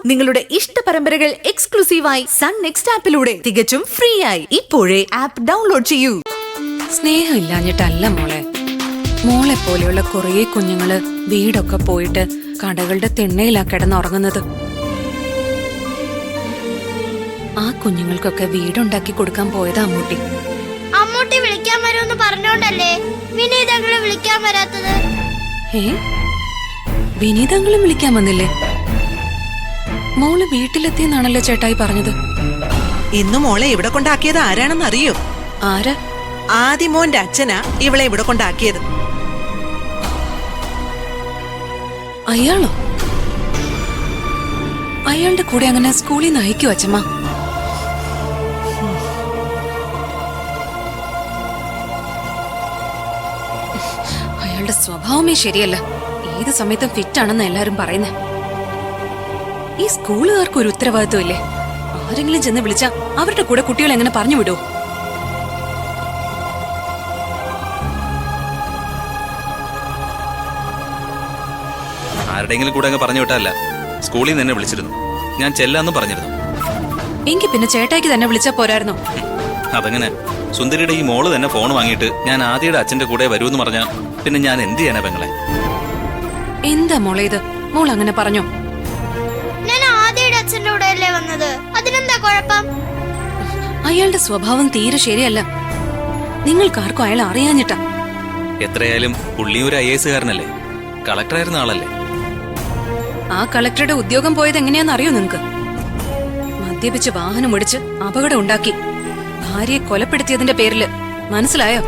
നിങ്ങളുടെ ഇഷ്ട പരമ്പരകൾ എക്സ്ക്ലൂസീവായി സൺ നെക്സ്റ്റ് ആപ്പിലൂടെ തികച്ചും ഫ്രീ ആയി ഇപ്പോഴേ ആപ്പ് ഡൗൺലോഡ് ചെയ്യൂ. സ്നേഹം ഇല്ലാഞ്ഞിട്ടല്ല മോളെ പോലെയുള്ള കുറേ കുഞ്ഞുങ്ങള് വീടൊക്കെ പോയിട്ട് കടകളുടെ തിണ്ണയിലാ കിടന്നുറങ്ങുന്നത്. ആ കുഞ്ഞുങ്ങൾക്കൊക്കെ വീടുണ്ടാക്കി കൊടുക്കാൻ പോയതാ അമ്മൂട്ടി. അമ്മൂട്ടി വിളിക്കാൻ വരുമെന്ന് പറഞ്ഞോണ്ടല്ലേ വിനീതങ്ങളെ വിളിക്കാൻ വരാത്തത്? വിനീതങ്ങളും വിളിക്കാൻ വന്നില്ലേ? മോള് വീട്ടിലെത്തിയെന്നാണല്ലോ ചേട്ടായി പറഞ്ഞത്. ഇന്ന് മോളെ ഇവിടെ കൊണ്ടാക്കിയത് ആരാണെന്ന് അറിയോ? ആരാ? ആദിമോന്റെ അച്ഛനാ ഇവളെ ഇവിടെ കൊണ്ടാക്കിയത്. അയാളോ? അയാളുടെ കൂടെ അങ്ങനെ സ്കൂളിൽ നിന്ന് അയക്കോ അച്ഛമ്മ? അയാളുടെ സ്വഭാവമേ ശരിയല്ല. ഏത് സമയത്തും ഫിറ്റാണെന്ന് എല്ലാരും പറയുന്നേ. ഈ സ്കൂളുകാർക്ക് ഒരു ഉത്തരവാദിത്വം ഇല്ലേ? ആരെങ്കിലും ചെന്ന് വിളിച്ചാ അവരുടെ കൂടെ കുട്ടികൾ എങ്ങനെ പറഞ്ഞു വിടൂ? ആരുടെയെങ്കിലും കൂടെ അങ്ങ് പറഞ്ഞു വിട്ടല്ല. സ്കൂളിൽ നിന്ന് എന്നെ വിളിച്ചിരുന്നു. ഞാൻ ചെല്ലാന്നും പറഞ്ഞിരുന്നു. എങ്കിൽ പിന്നെ ചേട്ടായിക്ക് തന്നെ വിളിച്ചാ പോരായിരുന്നോ? അതങ്ങനെ സുന്ദരിയുടെ ഈ മോള് തന്നെ ഫോൺ വാങ്ങിയിട്ട് ഞാൻ ആദിയുടെ അച്ഛന്റെ കൂടെ വരുമെന്ന് പറഞ്ഞാ പിന്നെ ഞാൻ എന്ത് ചെയ്യാനാ പെങ്ങളെ? എന്താ മോളെ ഇത്? മോൾ അങ്ങനെ പറഞ്ഞോ? ഞാൻ ആദിയുടെ അച്ഛന്റെ കൂടെ അല്ലേ വന്നത്, അതിനെന്താ കുഴപ്പം? അയാളുടെ സ്വഭാവം തീരെ ശരിയല്ല. നിങ്ങൾക്കാർക്കും അയാൾ അറിയാഞ്ഞിട്ടാ. എത്രയായാലും പുള്ളി ഒരു IAS കാരനല്ലേ, കളക്ടറായിരുന്ന ആളല്ലേ. ആ കളക്ടറുടെ ഉദ്യോഗം പോയത് എങ്ങനെയാന്ന് അറിയോ നിങ്ങക്ക്? മദ്യപിച്ച് വാഹനം ഓടിച്ച് അപകടം ഉണ്ടാക്കി ഭാര്യയെ കൊലപ്പെടുത്തിയതിന്റെ പേരില്. മനസ്സിലായോ?